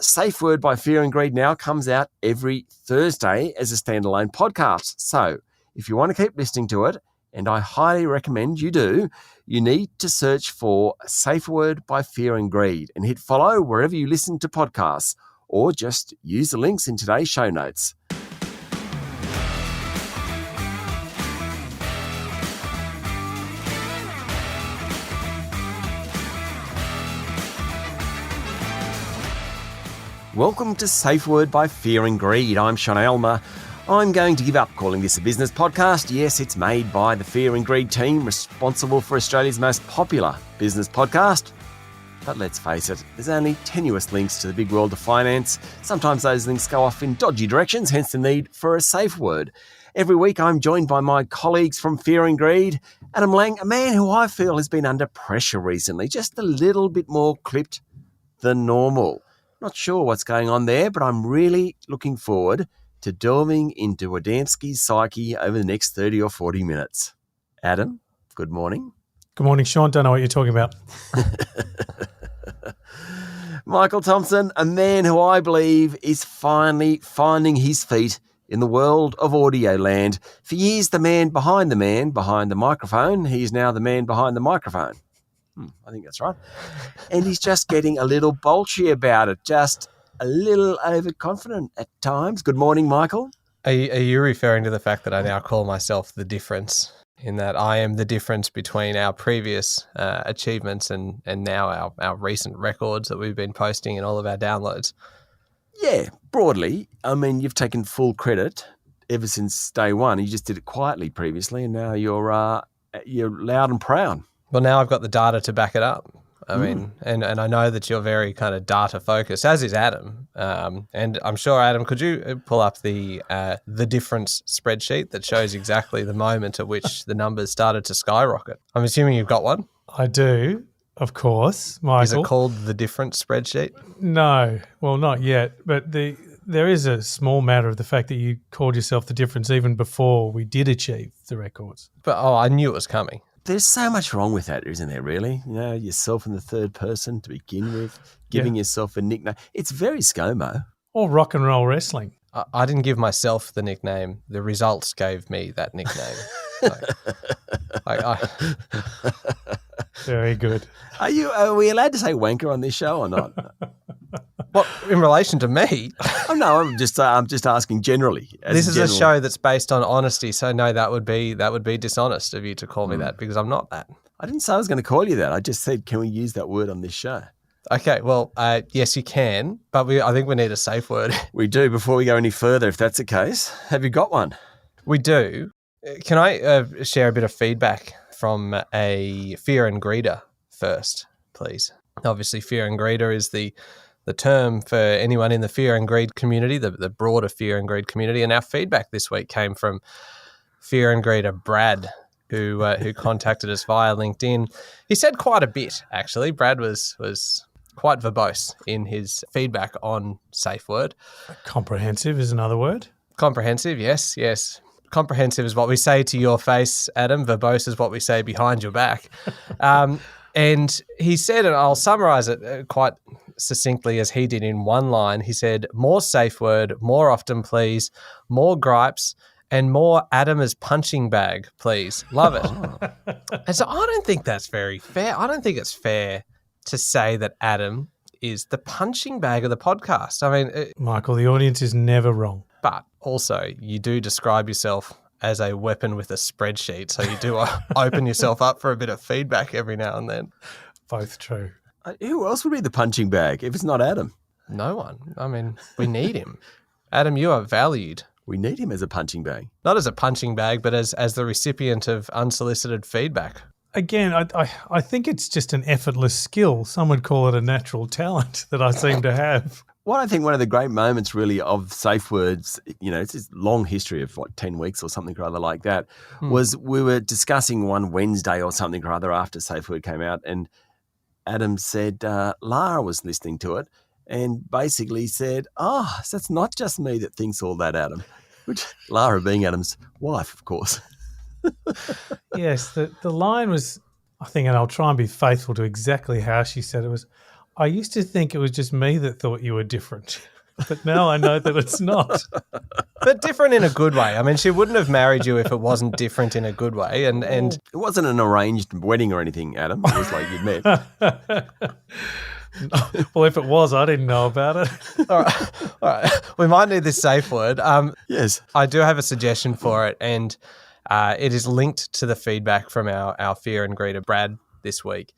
Safeword by Fear and Greed now comes out every Thursday as a standalone podcast. So if you want to keep listening to it, and I highly recommend you do, you need to search for Safeword by Fear and Greed and hit follow wherever you listen to podcasts, or just use the links in today's show notes. Welcome to Safeword by Fear and Greed. I'm Aylmer. I'm going to give up calling this a business podcast. Yes, it's made by the Fear and Greed team, responsible for Australia's most popular business podcast. But let's face it, there's only tenuous links to the big world of finance. Sometimes those links go off in dodgy directions, hence the need for a safe word. Every week I'm joined by my colleagues from Fear and Greed. Adam Lang, a man who I feel has been under pressure recently, just a little bit more clipped than normal. Not sure what's going on there, but I'm really looking forward to delving into Adamski's psyche over the next 30 or 40 minutes. Adam, good morning. Good morning, Sean. Don't know what you're talking about. Michael Thompson, a man who I believe is finally finding his feet in the world of audio land. For years, the man behind the microphone. He is now the man behind the microphone. I think that's right. And he's just getting a little bolshy about it, just a little overconfident at times. Good morning, Michael. Are you referring to the fact that I now call myself the difference, in that I am the difference between our previous achievements and now our recent records that we've been posting in all of our downloads? Yeah, broadly. I mean, you've taken full credit ever since day one. You just did it quietly previously, and now you're loud and proud. Well, now I've got the data to back it up. I mean, and I know that you're very kind of data focused, as is Adam. And I'm sure, Adam, could you pull up the difference spreadsheet that shows exactly the moment at which the numbers started to skyrocket? I'm assuming you've got one. I do, of course, Michael. Is it called the difference spreadsheet? No, well, not yet. But there is a small matter of the fact that you called yourself the difference even before we did achieve the records. But I knew it was coming. There's so much wrong with that, isn't there, really? You know, yourself in the third person to begin with, giving yourself a nickname. It's very ScoMo. Or rock and roll wrestling. I didn't give myself the nickname. The results gave me that nickname. Very good. Are we allowed to say wanker on this show or not? What, in relation to me? Oh no, I'm just asking generally. This is a show that's based on honesty, so no, that would be dishonest of you to call me that, because I'm not that. I didn't say I was going to call you that. I just said, can we use that word on this show? Okay, well, yes, you can, but I think we need a safe word. We do, before we go any further, if that's the case. Have you got one? We do. Can I share a bit of feedback from a Fear and Greeder first, please? Obviously, Fear and Greeder is the term for anyone in the Fear and Greed community, the broader Fear and Greed community. And our feedback this week came from Fear and Greeder Brad, who contacted us via LinkedIn. He said quite a bit, actually. Brad was quite verbose in his feedback on Safeword. Comprehensive is another word. Comprehensive, yes. Comprehensive is what we say to your face, Adam. Verbose is what we say behind your back. And he said, and I'll summarize it quite succinctly as he did in one line, he said, more safe word, more often please, more gripes, and more Adam as punching bag, please. Love it. And so I don't think that's very fair. I don't think it's fair to say that Adam is the punching bag of the podcast. I mean, Michael, the audience is never wrong. But also, you do describe yourself as a weapon with a spreadsheet, so you do open yourself up for a bit of feedback every now and then. Both true. Who else would be the punching bag if it's not Adam? No one. I mean, we need him. Adam, you are valued. We need him as a punching bag. Not as a punching bag, but as the recipient of unsolicited feedback. Again, I think it's just an effortless skill. Some would call it a natural talent that I seem to have. Well, I think one of the great moments really of Safe Words, you know, it's this long history of 10 weeks or something or other like that, was we were discussing one Wednesday or something or other after Safe Word came out, and Adam said Lara was listening to it and basically said, so it's not just me that thinks all that, Adam, which Lara being Adam's wife, of course. Yes, the line was, I think, and I'll try and be faithful to exactly how she said it, was, I used to think it was just me that thought you were different, but now I know that it's not. But different in a good way. I mean, she wouldn't have married you if it wasn't different in a good way. And It wasn't an arranged wedding or anything, Adam. It was like you'd met. Well, if it was, I didn't know about it. all right. We might need this safe word. Yes. I do have a suggestion for it, and it is linked to the feedback from our fear and greeter, Brad, this week.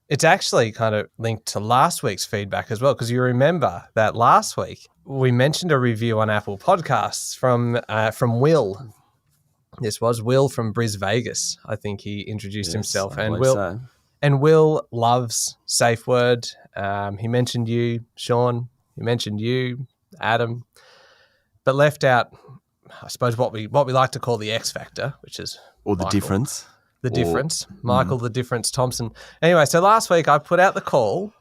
It's actually kind of linked to last week's feedback as well, because you remember that last week we mentioned a review on Apple Podcasts from Will. This was Will from Bris Vegas. I think he introduced himself, I and believe so. And Will loves Safeword. He mentioned you, Sean. He mentioned you, Adam, but left out, I suppose, what we like to call the X factor, which is Or the Michael. difference. The difference. Michael, the difference, Thompson. Anyway, so last week I put out the call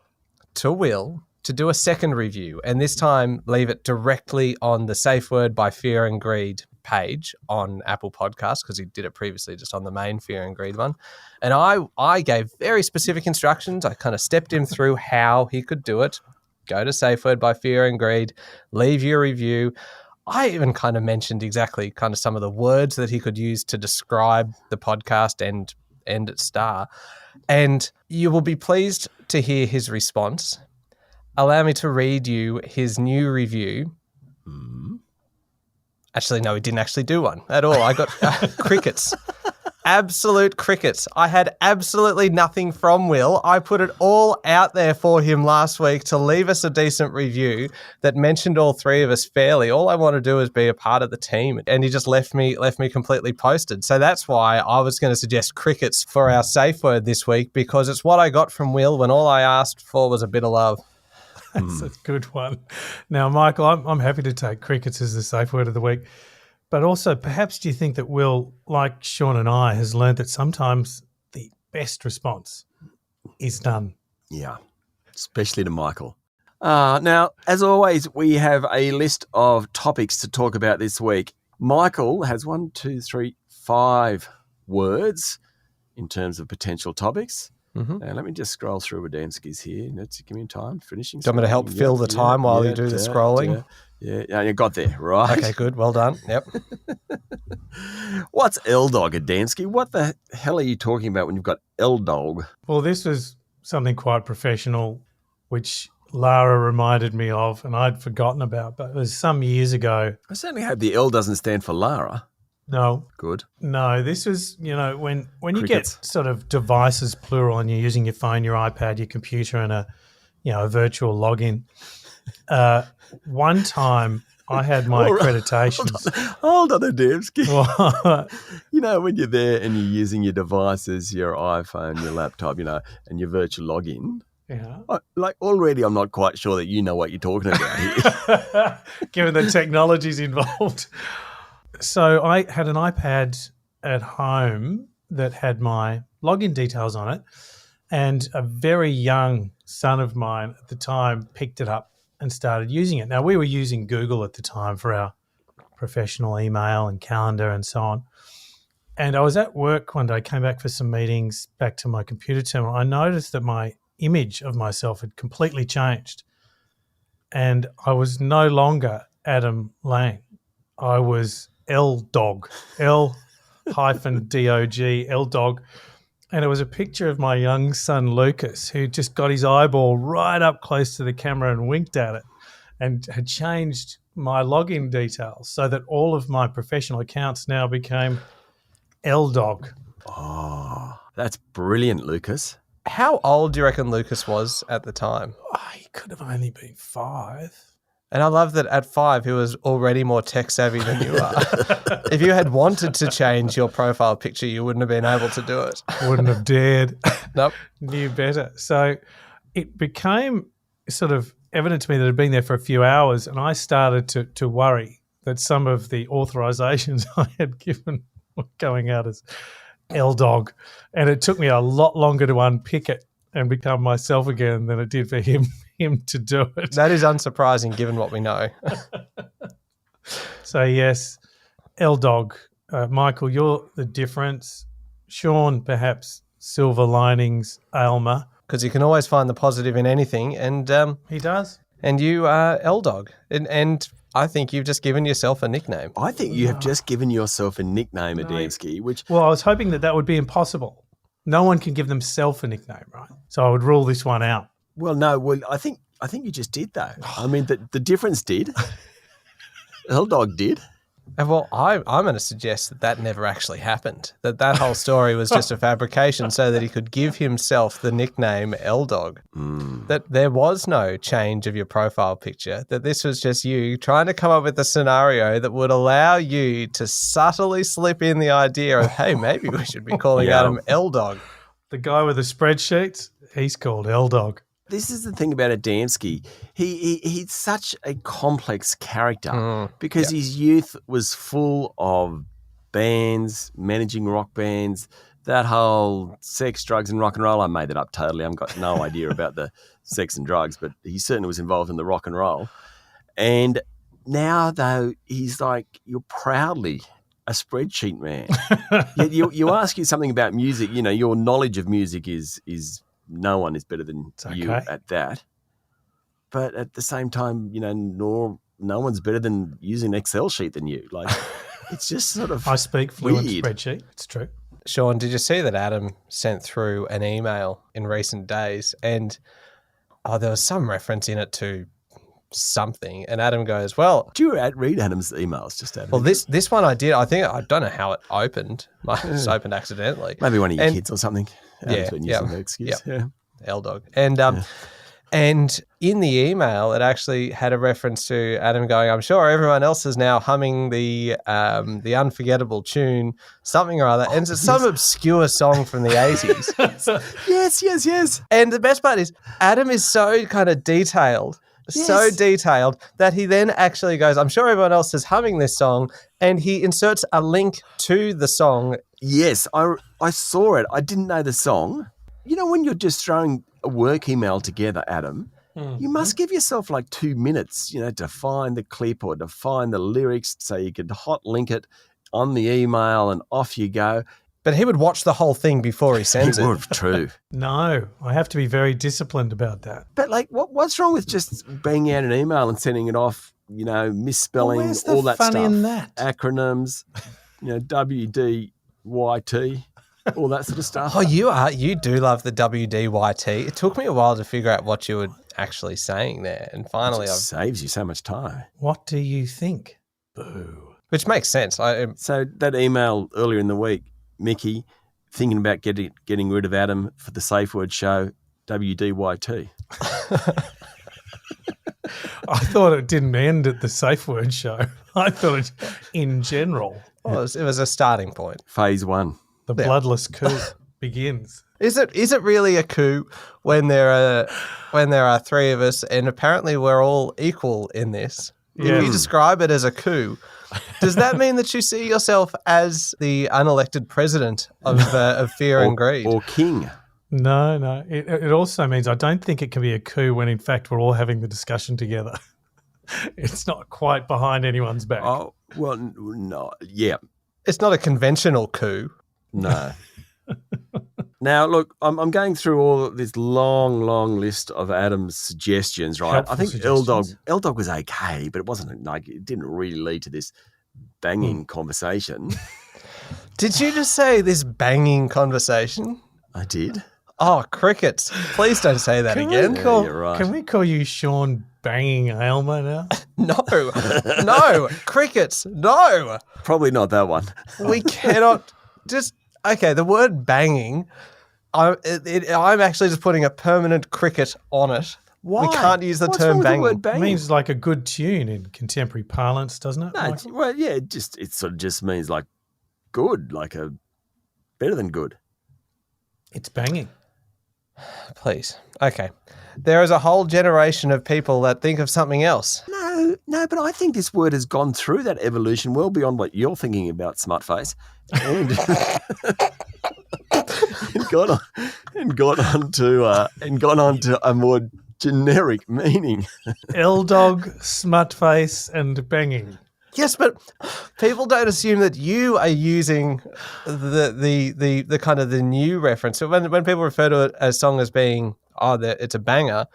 to Will to do a second review, and this time leave it directly on the Safeword by Fear and Greed page on Apple Podcasts, because he did it previously just on the main Fear and Greed one. And I gave very specific instructions. I kind of stepped him through how he could do it. Go to Safeword by Fear and Greed, leave your review. I even kind of mentioned exactly kind of some of the words that he could use to describe the podcast and end at star. And you will be pleased to hear his response. Allow me to read you his new review. Actually, no, he didn't actually do one at all. I got crickets. Absolute crickets. I had absolutely nothing from Will. I put it all out there for him last week to leave us a decent review that mentioned all three of us fairly. All I want to do is be a part of the team, and he just left me completely posted. So that's why I was going to suggest crickets for our safe word this week, because it's what I got from Will when all I asked for was a bit of love. That's a good one. Now, Michael, I'm happy to take crickets as the safe word of the week. But also, perhaps do you think that Will, like Sean and I, has learned that sometimes the best response is done? Yeah, especially to Michael. Now, as always, we have a list of topics to talk about this week. Michael has 5 words in terms of potential topics. Mm-hmm. Let me just scroll through Wadansky's here. Let's give me time. Finishing. Do you want me to help fill the time while you do the scrolling? Yeah, you got there, right? Okay, good. Well done. Yep. What's L-Dog, Wadansky? What the hell are you talking about when you've got L-Dog? Well, this was something quite professional, which Lara reminded me of, and I'd forgotten about, but it was some years ago. I certainly hope the L doesn't stand for Lara. No. Good. No, this was, when you Crickets. get sort of devices plural and you're using your phone, your iPad, your computer, and a virtual login. One time I had my accreditations. Hold on, Adamski. Well, when you're there and you're using your devices, your iPhone, your laptop, and your virtual login. yeah. Already I'm not quite sure that you know what you're talking about here. Given the technologies involved. So I had an iPad at home that had my login details on it, and a very young son of mine at the time picked it up and started using it. Now, we were using Google at the time for our professional email and calendar and so on. And I was at work one day, came back for some meetings, back to my computer terminal. I noticed that my image of myself had completely changed. And I was no longer Adam Lang. I was L-Dog, L-Dog, L-Dog. And it was a picture of my young son, Lucas, who just got his eyeball right up close to the camera and winked at it, and had changed my login details so that all of my professional accounts now became L-Dog. Oh, that's brilliant, Lucas. How old do you reckon Lucas was at the time? Oh, he could have only been 5. And I love that at 5, he was already more tech savvy than you are. If you had wanted to change your profile picture, you wouldn't have been able to do it. Wouldn't have dared. Nope. Knew better. So it became sort of evident to me that it had been there for a few hours, and I started to worry that some of the authorizations I had given were going out as L-Dog. And it took me a lot longer to unpick it and become myself again than it did for him to do it. That is unsurprising given what we know. So, yes, L-Dog. Michael, you're the difference. Sean, perhaps silver linings, Aylmer. because you can always find the positive in anything. And He does. and you are L-Dog. And I think you've just given yourself a nickname. I think you have just given yourself a nickname, Adamski, which Well, I was hoping that would be impossible. No one can give themselves a nickname, right? So I would rule this one out. well, no, well, I think you just did though. I mean, the difference did. L-Dog did. And well, I'm going to suggest that never actually happened. That whole story was just a fabrication so that he could give himself the nickname L-Dog. That there was no change of your profile picture. That this was just you trying to come up with a scenario that would allow you to subtly slip in the idea of, hey, maybe we should be calling Yeah. Adam L-Dog. The guy with the spreadsheets, he's called L-Dog. This is the thing about Adamski. He's such a complex character because his youth was full of bands, managing rock bands, that whole sex, drugs, and rock and roll. I made that up totally. I've got no idea about the sex and drugs, but he certainly was involved in the rock and roll. And now, though, he's like, you're proudly a spreadsheet man. Yet you ask you something about music, your knowledge of music is no one is better than you at that. But at the same time, no one's better than using an Excel sheet than you. Like, it's just sort of I speak fluent weird. spreadsheet. It's true. Sean, did you see that Adam sent through an email in recent days? And there was some reference in it to something. And Adam goes, well... Do you read Adam's emails? Just Adam? Well, this one I did. I don't know how it opened. It's opened accidentally. Maybe one of your kids or something. Yeah, Excuse. yeah. L-Dog. And in the email, it actually had a reference to Adam going, I'm sure everyone else is now humming the unforgettable tune, something or other. And it's some obscure song from the 80s. Yes. And the best part is Adam is so kind of detailed, so detailed that he then actually goes, I'm sure everyone else is humming this song. And he inserts a link to the song. Yes, I saw it. I didn't know the song. When you're just throwing a work email together, Adam, you must give yourself like 2 minutes, to find the clip or to find the lyrics so you could hot link it on the email and off you go. But he would watch the whole thing before he sends it. True. No, I have to be very disciplined about that. But like, what's wrong with just banging out an email and sending it off, misspelling, Where's the all that funny stuff. in that? Acronyms, WDYT. All that sort of stuff. Oh, you do love the WDYT. It took me a while to figure out what you were actually saying there. And finally, It saves you so much time. What do you think? Boo. which makes sense. So that email earlier in the week, Mickey, thinking about getting rid of Adam for the Safeword show, WDYT. I thought it didn't end at the Safeword show. I thought it in general. Well, it was a starting point. Phase 1. The bloodless coup begins. Is it really a coup when there are three of us and apparently we're all equal in this? Yeah. If you describe it as a coup, does that mean that you see yourself as the unelected president of Fear and Greed? Or king? No. It also means I don't think it can be a coup when in fact we're all having the discussion together. It's not quite behind anyone's back. Oh, well, no. Yeah. It's not a conventional coup. No. Now, look, I'm going through all of this long list of Adam's suggestions, right? Helpful I think suggestions. L-Dog was okay, but it wasn't like it didn't really lead to this banging conversation. Did you just say this banging conversation? I did. Oh, crickets. Please don't say that again. you're right. Can we call you Sean Banging Aylmer now? No, crickets, no. Probably not that one. We cannot just, okay, the word banging, I'm actually just putting a permanent cricket on it. Why? We can't use the What's term wrong with the banging. word It banging? means like a good tune in contemporary parlance, doesn't it? No, it sort of just means like good, like a better than good. It's banging. Please. Okay. There is a whole generation of people that think of something else. No, but I think this word has gone through that evolution well beyond what you're thinking about, Smutface, and gone on to a more generic meaning. L-Dog, Smutface, and Banging. Yes, but people don't assume that you are using the kind of the new reference. So when people refer to a song as being it's a banger,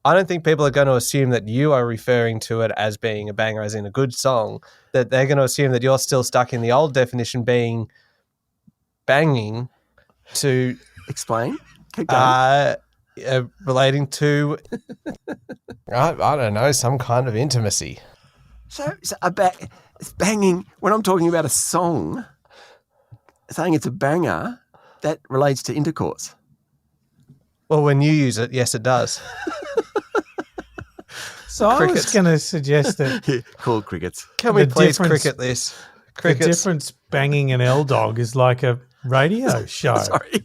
I don't think people are going to assume that you are referring to it as being a banger, as in a good song, that they're going to assume that you're still stuck in the old definition being banging to Explain. Keep going. relating to, I don't know, some kind of intimacy. So it's banging. When I'm talking about a song, saying it's a banger, that relates to intercourse. Well, when you use it, yes, it does. So I was going to suggest that Yeah, call crickets. Can we The please difference- cricket this? the Crickets. difference banging an L-dog is like a radio show. Sorry,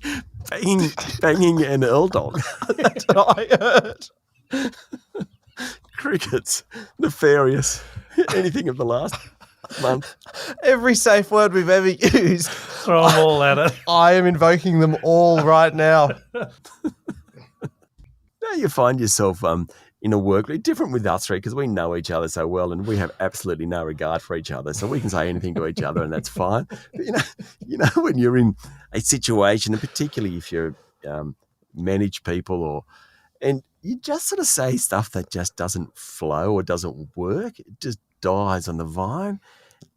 banging an L dog. That's what I heard. Crickets, nefarious. Anything of the last month. Every safe word we've ever used, Throw them all at it. I am invoking them all right now. Now you find yourself in a work different with us three because we know each other so well and we have absolutely no regard for each other, so we can say anything to each other and that's fine. But you know when you're in a situation, and particularly if you manage people and you just sort of say stuff that just doesn't flow or doesn't work, it just dies on the vine.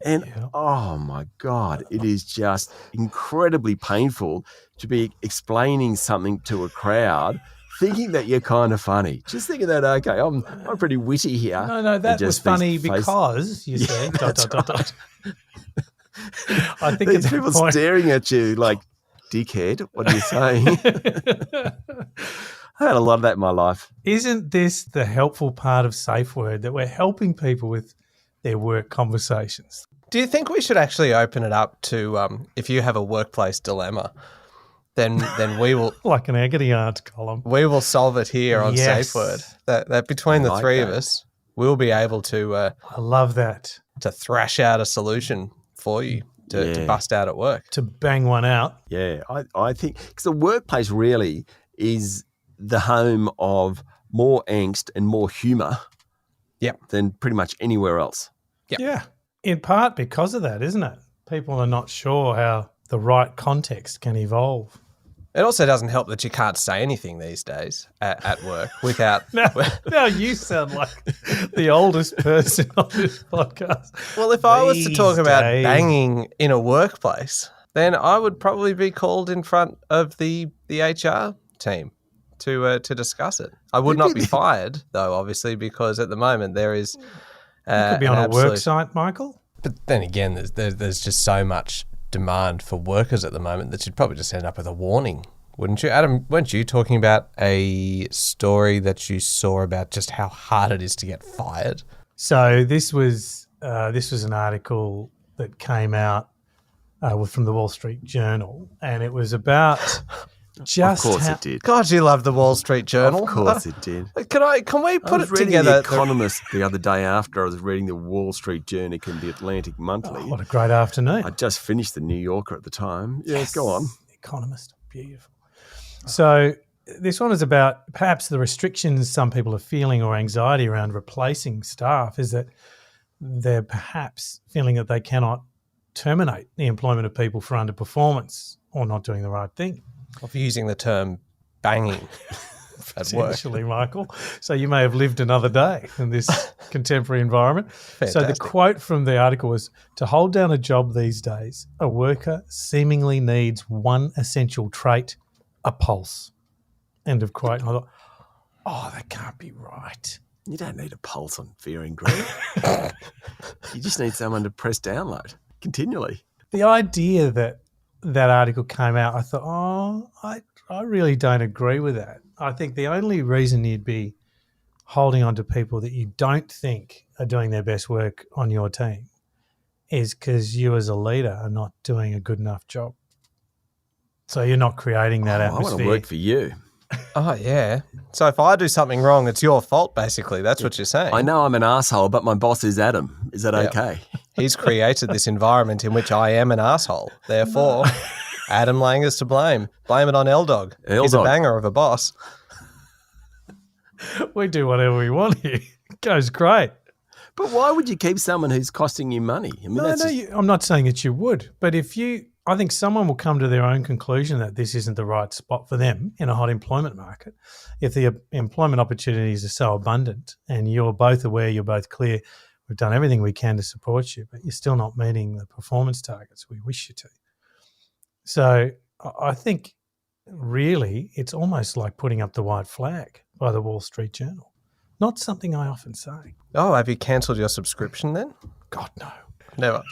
And oh my God, it is just incredibly painful to be explaining something to a crowd thinking that you're kind of funny. Just thinking that, okay, I'm pretty witty here. No, that was funny because, you see, that's dot. I think These at that people point, staring at you like, dickhead, what are you saying? I had a lot of that in my life. isn't this the helpful part of Safeword, that we're helping people with their work conversations? Do you think we should actually open it up to if you have a workplace dilemma, then we will Like an agony aunt column. solve it here on Yes. Safeword. That between the like three of that. us, we'll be able to I love that. thrash out a solution for you to Yeah. bust out at work. To bang one out. Yeah, I think because the workplace really is the home of more angst and more humour than pretty much anywhere else. Yep. Yeah. In part because of that, isn't it? People are not sure how the right context can evolve. It also doesn't help that you can't say anything these days at work without. Now you sound like the oldest person on this podcast. Well, if I was to talk These about days. banging in a workplace, then I would probably be called in front of the HR team to discuss it. I would not be fired, though, obviously, because at the moment there is. Could be on a work site, Michael. But then again, there's just so much demand for workers at the moment that you'd probably just end up with a warning, wouldn't you? Adam, weren't you talking about a story that you saw about just how hard it is to get fired? So this was an article that came out from the Wall Street Journal, and it was about just Of course how, it did. God, you love the Wall Street Journal. Of course it did. Can we I put was it reading together? The Economist the other day after I was reading the Wall Street Journal and the Atlantic Monthly. What a great afternoon. I just finished the New Yorker at the time. Yeah, go on. Economist, beautiful. So this one is about perhaps the restrictions some people are feeling or anxiety around replacing staff, is that they're perhaps feeling that they cannot terminate the employment of people for underperformance or not doing the right thing. Of using the term banging at work. Essentially, Michael. So you may have lived another day in this contemporary environment. So the Fantastic. quote from the article was, "To hold down a job these days, a worker seemingly needs one essential trait, a pulse." End of quote. And I thought, oh, that can't be right. You don't need a pulse on Fear and Greed. You just need someone to press download continually. The idea that that article came out, I thought, I really don't agree with that. I think the only reason you'd be holding on to people that you don't think are doing their best work on your team is because you as a leader are not doing a good enough job. So you're not creating that I atmosphere. want to work for you. Oh, yeah. So if I do something wrong, it's your fault, basically. That's what you're saying. I know I'm an asshole, but my boss is Adam. Is that Yeah. okay? He's created this environment in which I am an asshole. Therefore, Adam Lang is to blame. Blame it on L-Dog. He's a L-Dog. banger of a boss. We do whatever we want here. It goes great. But why would you keep someone who's costing you money? I mean, that's just- I'm not saying that you would, but if you I think someone will come to their own conclusion that this isn't the right spot for them in a hot employment market. If the employment opportunities are so abundant and you're both aware, you're both clear, we've done everything we can to support you, but you're still not meeting the performance targets we wish you to. So I think really it's almost like putting up the white flag by the Wall Street Journal. Not something I often say. Oh, have you cancelled your subscription then? God, no. Never.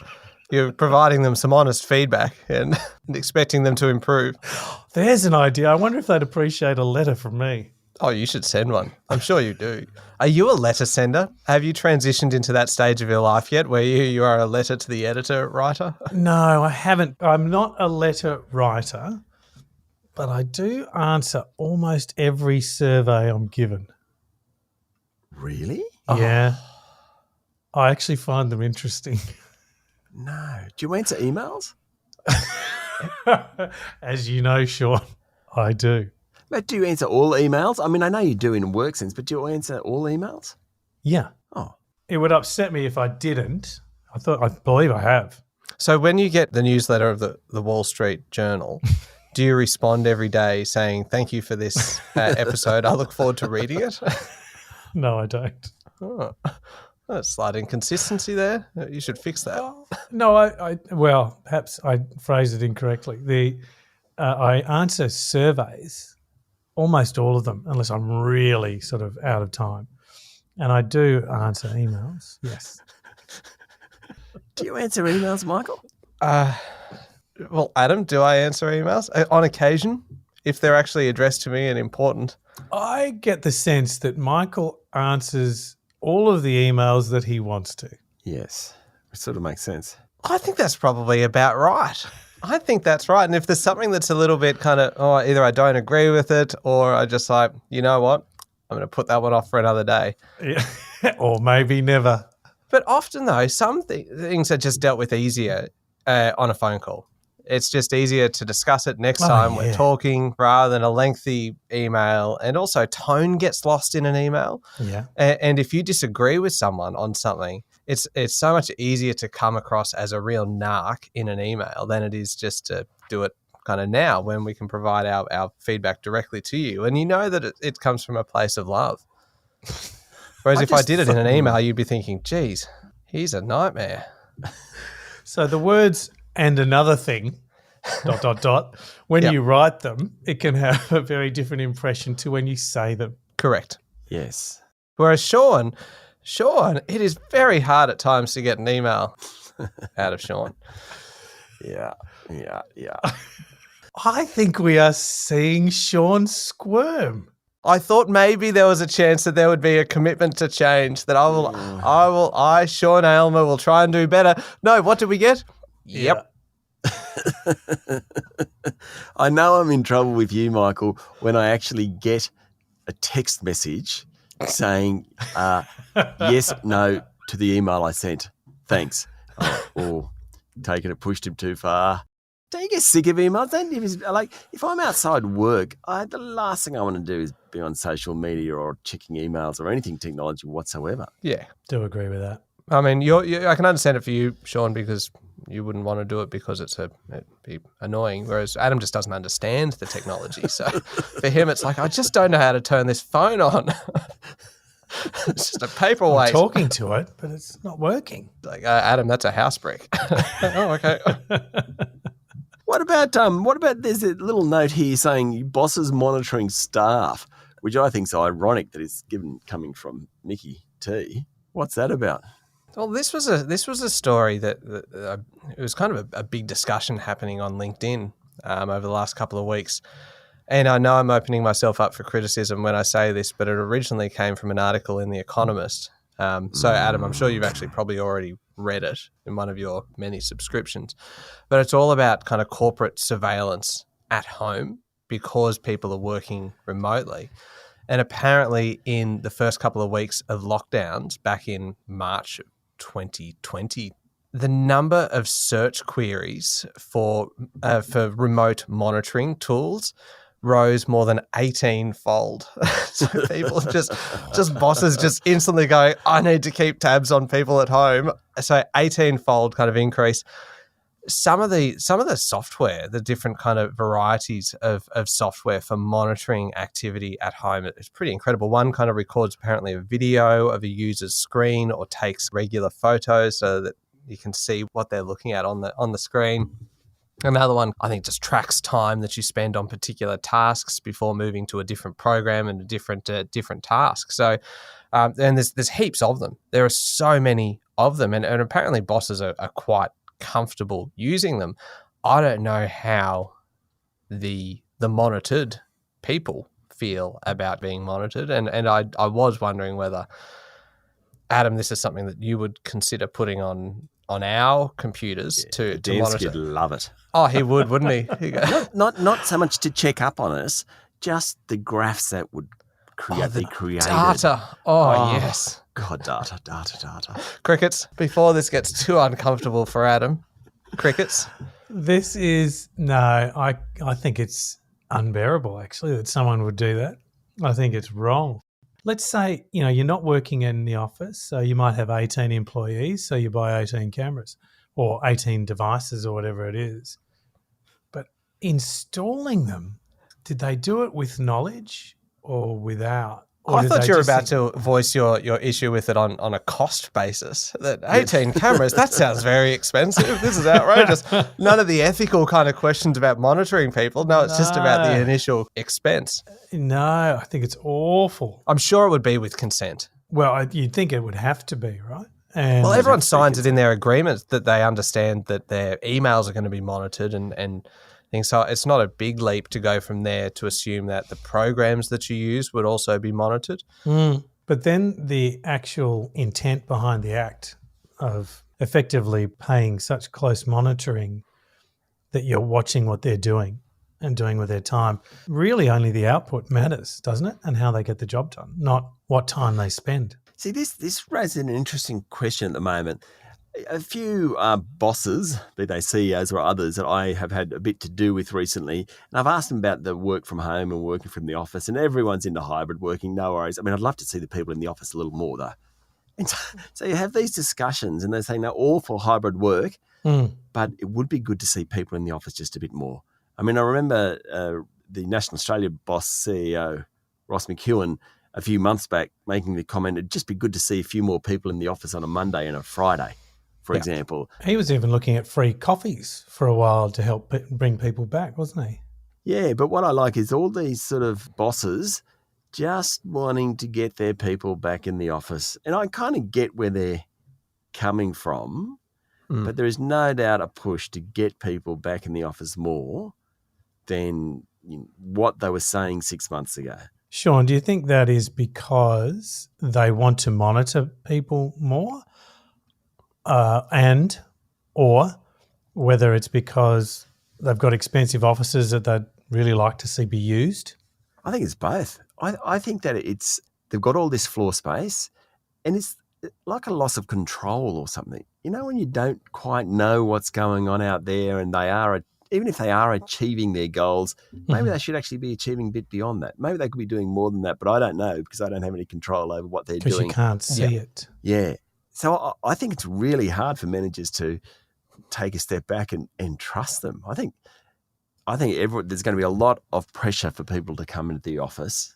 You're providing them some honest feedback and expecting them to improve. There's an idea. I wonder if they'd appreciate a letter from me. Oh, you should send one. I'm sure you do. Are you a letter sender? Have you transitioned into that stage of your life yet where you are a letter to the editor writer? No, I haven't. I'm not a letter writer, but I do answer almost every survey I'm given. Really? Yeah. I actually find them interesting. No. Do you answer emails? As you know, Sean, I do. But do you answer all emails? I mean, I know you do in a work sense, but do you answer all emails? Yeah. Oh. It would upset me if I didn't. I believe I have. So when you get the newsletter of the Wall Street Journal, do you respond every day saying, thank you for this episode. I look forward to reading it? No, I don't. Oh, a slight inconsistency there. You should fix that. No, well, perhaps I phrased it incorrectly. I answer surveys, almost all of them, unless I'm really sort of out of time. And I do answer emails, yes. Do you answer emails, Michael? Well, Adam, do I answer emails? On occasion, if they're actually addressed to me and important. I get the sense that Michael answers all of the emails that he wants to. Yes. It sort of makes sense. I think that's probably about right. I think that's right. And if there's something that's a little bit kind of, either I don't agree with it or I just like, you know what, I'm going to put that one off for another day. Yeah. Or maybe never. But often, though, some things are just dealt with easier on a phone call. It's just easier to discuss it next time we're talking rather than a lengthy email. And also tone gets lost in an email. Yeah. And if you disagree with someone on something, it's so much easier to come across as a real narc in an email than it is just to do it kind of now when we can provide our feedback directly to you. And you know that it comes from a place of love. Whereas if I did it in an email, you'd be thinking, geez, he's a nightmare. So the words "and another thing," ... when you write them, it can have a very different impression to when you say them. Correct. Yes. Whereas Sean, it is very hard at times to get an email out of Sean. Yeah. I think we are seeing Sean squirm. I thought maybe there was a chance that there would be a commitment to change, that I, Sean Aylmer, will try and do better. No, what did we get? Yep. I know I'm in trouble with you, Michael, when I actually get a text message saying yes, no to the email I sent. Thanks. Or taken it, pushed him too far. Don't you get sick of emails? If I'm outside work, the last thing I want to do is be on social media or checking emails or anything technology whatsoever. Yeah. Do agree with that. I mean, I can understand it for you, Sean, because you wouldn't want to do it because it'd be annoying, whereas Adam just doesn't understand the technology. So for him, it's like, I just don't know how to turn this phone on. It's just a paperweight. I'm talking to it, but it's not working. Like, Adam, that's a house brick. Oh, okay. What about there's a little note here saying bosses monitoring staff, which I think is ironic that it's coming from Mickey T. What's that about? Well, this was a story that it was kind of a big discussion happening on LinkedIn over the last couple of weeks. And I know I'm opening myself up for criticism when I say this, but it originally came from an article in The Economist. So, Adam, I'm sure you've actually probably already read it in one of your many subscriptions. But it's all about kind of corporate surveillance at home because people are working remotely. And apparently in the first couple of weeks of lockdowns back in March 2020, the number of search queries for remote monitoring tools rose more than 18-fold. So people just bosses just instantly going, I need to keep tabs on people at home. So 18-fold kind of increase. some of the software, the different kind of varieties of software for monitoring activity at home, it's pretty incredible. One kind of records apparently a video of a user's screen or takes regular photos so that you can see what they're looking at on the screen. Another one, I think, just tracks time that you spend on particular tasks before moving to a different program and a different task. So, and there's heaps of them. There are so many of them, and apparently bosses are quite comfortable using them. I don't know how the monitored people feel about being monitored, and I was wondering whether, Adam, this is something that you would consider putting on our computers to monitor. Would love it. Oh, he would, wouldn't he? Not so much to check up on us, just the graphs that would be created. Data. Oh, yes. God, data. Crickets, before this gets too uncomfortable for Adam. Crickets. This is, no, I think it's unbearable, actually, that someone would do that. I think it's wrong. Let's say, you're not working in the office, so you might have 18 employees, so you buy 18 cameras or 18 devices or whatever it is. But installing them, did they do it with knowledge or without? Or I thought you were about to voice your issue with it on a cost basis. That 18 cameras, that sounds very expensive. This is outrageous. None of the ethical kind of questions about monitoring people. No, it's just about the initial expense. No, I think it's awful. I'm sure it would be with consent. Well, you'd think it would have to be, right? Well, everyone signs it in their agreements that they understand that their emails are going to be monitored and things. So it's not a big leap to go from there to assume that the programs that you use would also be monitored. But then the actual intent behind the act of effectively paying such close monitoring that you're watching what they're doing and doing with their time, really only the output matters, doesn't it? And how they get the job done, not what time they spend. See, this raises an interesting question at the moment. A few bosses, be they CEOs or others, that I have had a bit to do with recently, and I've asked them about the work from home and working from the office, and everyone's into hybrid working, no worries. I mean, I'd love to see the people in the office a little more, though. And so you have these discussions, and they say, no, all for hybrid work, but it would be good to see people in the office just a bit more. I mean, I remember the National Australia boss CEO, Ross McEwen, a few months back making the comment, it'd just be good to see a few more people in the office on a Monday and a Friday, for example. He was even looking at free coffees for a while to help bring people back, wasn't he? Yeah, but what I like is all these sort of bosses just wanting to get their people back in the office. And I kind of get where they're coming from, but there is no doubt a push to get people back in the office more than what they were saying 6 months ago. Sean, do you think that is because they want to monitor people more or whether it's because they've got expensive offices that they'd really like to see be used? I think it's both. I think that they've got all this floor space and it's like a loss of control or something. When you don't quite know what's going on out there and even if they are achieving their goals, maybe they should actually be achieving a bit beyond that. Maybe they could be doing more than that, but I don't know because I don't have any control over what they're doing. Because you can't see it. Yeah. So I think it's really hard for managers to take a step back and trust them. I think there's going to be a lot of pressure for people to come into the office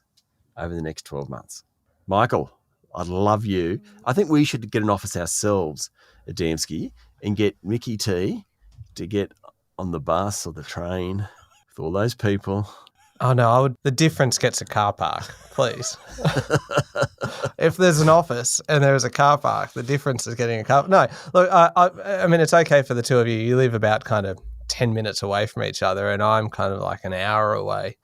over the next 12 months. Michael, I'd love you. I think we should get an office ourselves at Damski and get Mickey T to get on the bus or the train with all those people. Oh, no, the difference gets a car park, please. If there's an office and there's a car park, the difference is getting a car. No, look, I mean, it's okay for the two of you. You live about kind of 10 minutes away from each other and I'm kind of like an hour away.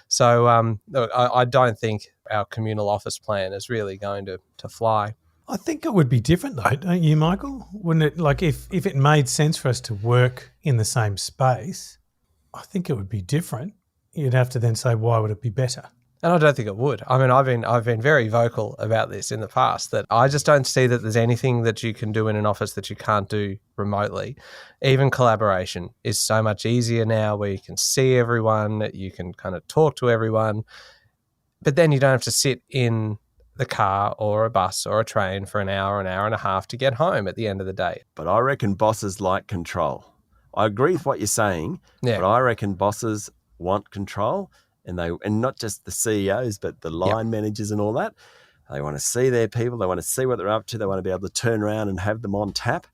So look, I don't think our communal office plan is really going to fly. I think it would be different though, don't you, Michael? Wouldn't it? Like if it made sense for us to work in the same space, I think it would be different. You'd have to then say, why would it be better? And I don't think it would. I mean, I've been very vocal about this in the past that I just don't see that there's anything that you can do in an office that you can't do remotely. Even collaboration is so much easier now where you can see everyone, you can kind of talk to everyone, but then you don't have to sit in the car or a bus or a train for an hour and a half to get home at the end of the day. But I reckon bosses like control. I agree with what you're saying, Yeah. but I reckon bosses want control, and not just the CEOs, but the line managers and all that. They want to see their people. They want to see what they're up to. They want to be able to turn around and have them on tap.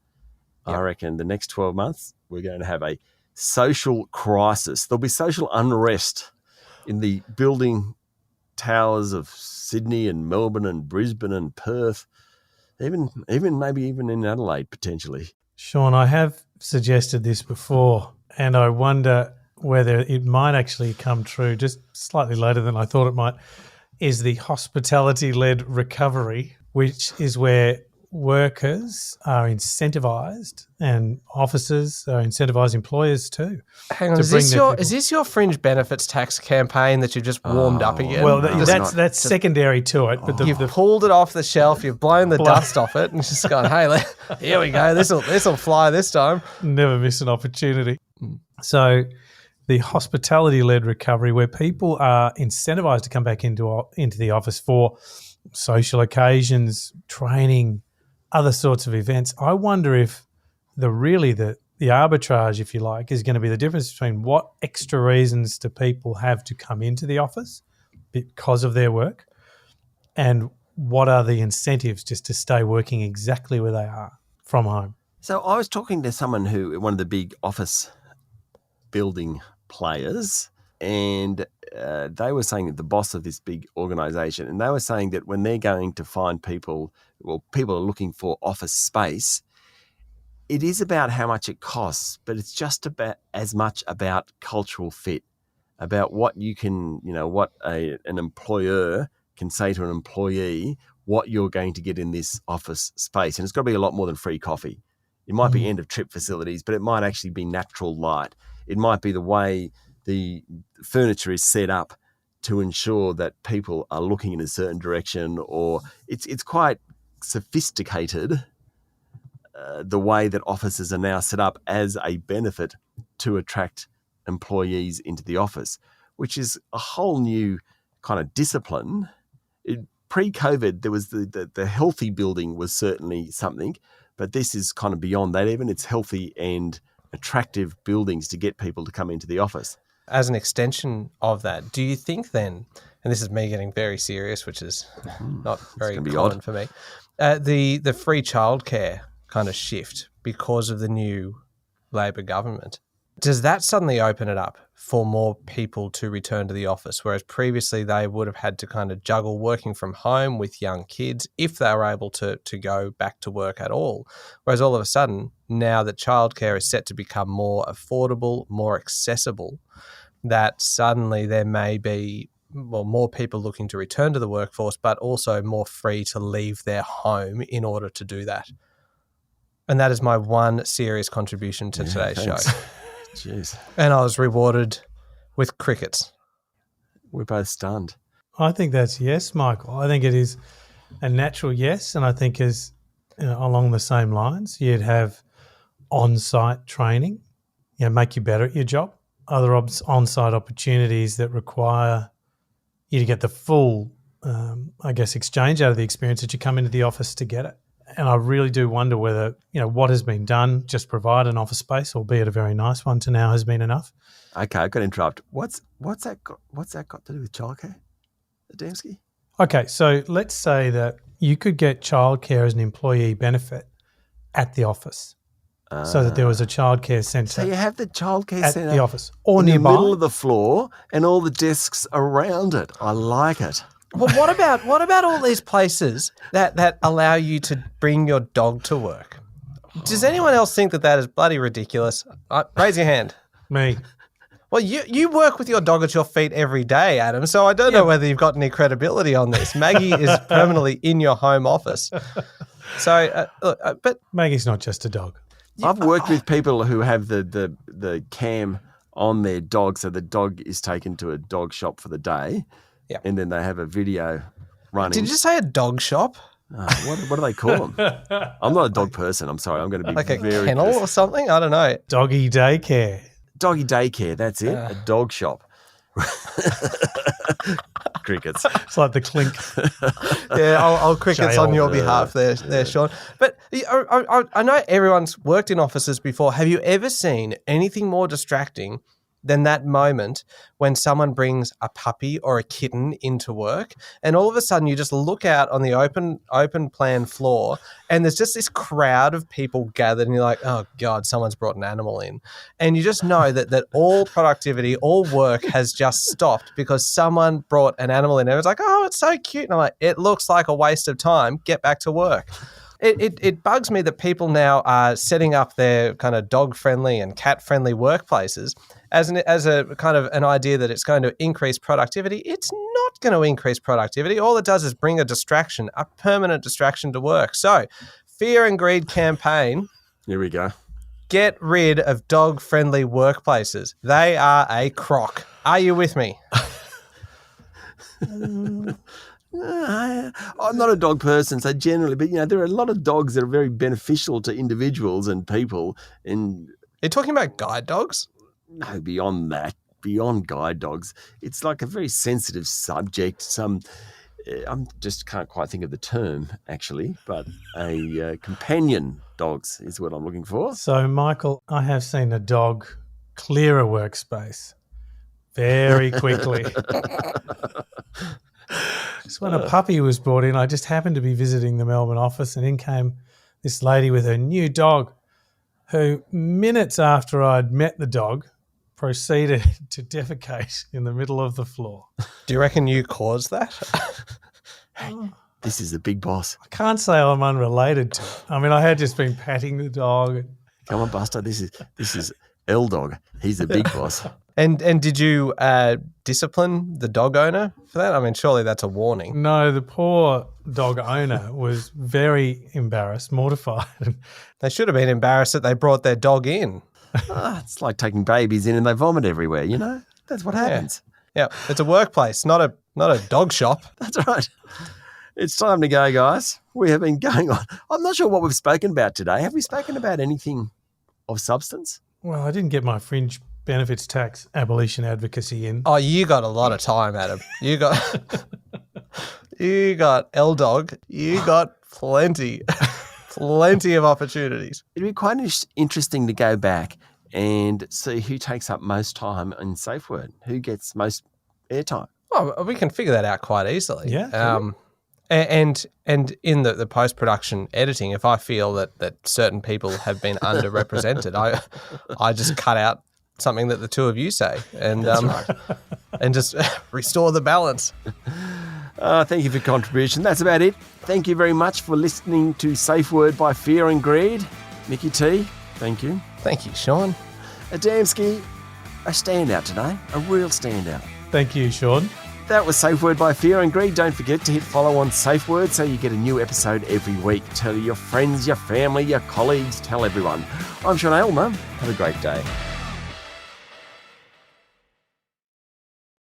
Yep. I reckon the next 12 months, we're going to have a social crisis. There'll be social unrest in the building towers of Sydney and Melbourne and Brisbane and Perth, even maybe even in Adelaide potentially. Sean, I have suggested this before, and I wonder whether it might actually come true just slightly later than I thought it might, is the hospitality-led recovery, which is where workers are incentivised and officers are incentivised, employers too. Hang on, is this your fringe benefits tax campaign that you've just warmed up again? Well, that's secondary to it. But you've pulled it off the shelf, you've blown the dust off it, and just gone, hey, here we go, this'll fly this time. Never miss an opportunity. So the hospitality-led recovery, where people are incentivised to come back into the office for social occasions, training, other sorts of events. I wonder if the arbitrage, if you like, is going to be the difference between what extra reasons do people have to come into the office because of their work, and what are the incentives just to stay working exactly where they are from home. So I was talking to someone one of the big office building players, and they were saying that the boss of this big organisation, and they were saying that when they're going to find people are looking for office space, it is about how much it costs, but it's just about as much about cultural fit, about what you can, what an employer can say to an employee, what you're going to get in this office space. And it's got to be a lot more than free coffee. It might be end-of-trip facilities, but it might actually be natural light. It might be the way the furniture is set up to ensure that people are looking in a certain direction, or it's quite sophisticated, the way that offices are now set up as a benefit to attract employees into the office, which is a whole new kind of discipline. Pre-COVID, there was the healthy building was certainly something, but this is kind of beyond that even. It's healthy and attractive buildings to get people to come into the office. As an extension of that, do you think then, and this is me getting very serious, which is not very common for me, the free childcare kind of shift because of the new Labor government, does that suddenly open it up for more people to return to the office, whereas previously they would have had to kind of juggle working from home with young kids if they were able to go back to work at all? Whereas all of a sudden, now that childcare is set to become more affordable, more accessible, that suddenly there may be more people looking to return to the workforce, but also more free to leave their home in order to do that. And that is my one serious contribution to today's show. Jeez. And I was rewarded with crickets. We're both stunned. I think that's yes, Michael. I think it is a natural yes, and I think along the same lines, you'd have on-site training, make you better at your job. Other on-site opportunities that require you to get the full, exchange out of the experience that you come into the office to get it. And I really do wonder whether, what has been done, just provide an office space, albeit a very nice one to now, has been enough. Okay, I've got to interrupt. What's that got to do with childcare, Adamski? Okay, so let's say that you could get childcare as an employee benefit at the office, so that there was a childcare centre. So you have the childcare centre at the office or in nearby, the middle of the floor, and all the desks around it. I like it. Well, what about all these places that allow you to bring your dog to work? Does anyone else think that is bloody ridiculous? Raise your hand. Me. Well, you work with your dog at your feet every day, Adam, so I don't know whether you've got any credibility on this. Maggie is permanently in your home office. So, but Maggie's not just a dog. I've worked with people who have the cam on their dog, so the dog is taken to a dog shop for the day. Yeah. And then they have a video running. Did you just say a dog shop? What do they call them? I'm not a dog person. I'm sorry. I'm going to be like a kennel or something? I don't know. Doggy daycare. Doggy daycare. That's it. A dog shop. Crickets. It's like the clink. Yeah, I'll crickets on your Jail. behalf there, Sean. But I know everyone's worked in offices before. Have you ever seen anything more distracting than that moment when someone brings a puppy or a kitten into work, and all of a sudden you just look out on the open plan floor, and there's just this crowd of people gathered, and you're like, oh God, someone's brought an animal in. And you just know that all productivity, all work has just stopped because someone brought an animal in. And it's like, oh, it's so cute. And I'm like, it looks like a waste of time. Get back to work. It bugs me that people now are setting up their kind of dog-friendly and cat-friendly workplaces as a kind of an idea that it's going to increase productivity. It's not going to increase productivity. All it does is bring a distraction, a permanent distraction to work. So, Fear and Greed campaign. Here we go. Get rid of dog-friendly workplaces. They are a crock. Are you with me? I'm not a dog person, so generally, but there are a lot of dogs that are very beneficial to individuals and people. And You're talking about guide dogs? no, beyond that, beyond guide dogs, it's like a very sensitive subject. I just can't quite think of the term actually, but a companion dogs is what I'm looking for. So, Michael, I have seen a dog clear a workspace very quickly. Just when a puppy was brought in, I just happened to be visiting the Melbourne office, and in came this lady with her new dog who, minutes after I'd met the dog, proceeded to defecate in the middle of the floor. Do you reckon you caused that? This is the big boss. I can't say I'm unrelated to it. I mean, I had just been patting the dog. Come on, Buster. This is L Dog. He's the big boss. And did you discipline the dog owner for that? I mean, surely that's a warning. No, the poor dog owner was very embarrassed, mortified. They should have been embarrassed that they brought their dog in. It's like taking babies in and they vomit everywhere, That's what happens. Yeah, it's a workplace, not a dog shop. That's right. It's time to go, guys. We have been going on. I'm not sure what we've spoken about today. Have we spoken about anything of substance? Well, I didn't get my fringe benefits tax abolition advocacy in. Oh, you got a lot of time, Adam. You got L Dog. You got plenty of opportunities. It'd be quite interesting to go back and see who takes up most time in Safeword, who gets most airtime. Oh, we can figure that out quite easily. Yeah. And in the post-production editing, if I feel that certain people have been underrepresented, I just cut out something that the two of you say and and just restore the balance. Thank you for your contribution. That's about it. Thank you very much for listening to Safeword by Fear and Greed. Mickey T, thank you. Thank you, Sean. Adamski, a standout today, a real standout. Thank you, Sean. That was Safeword by Fear and Greed. Don't forget to hit follow on Safeword so you get a new episode every week. Tell your friends, your family, your colleagues, tell everyone. I'm Sean Aylmer. Have a great day.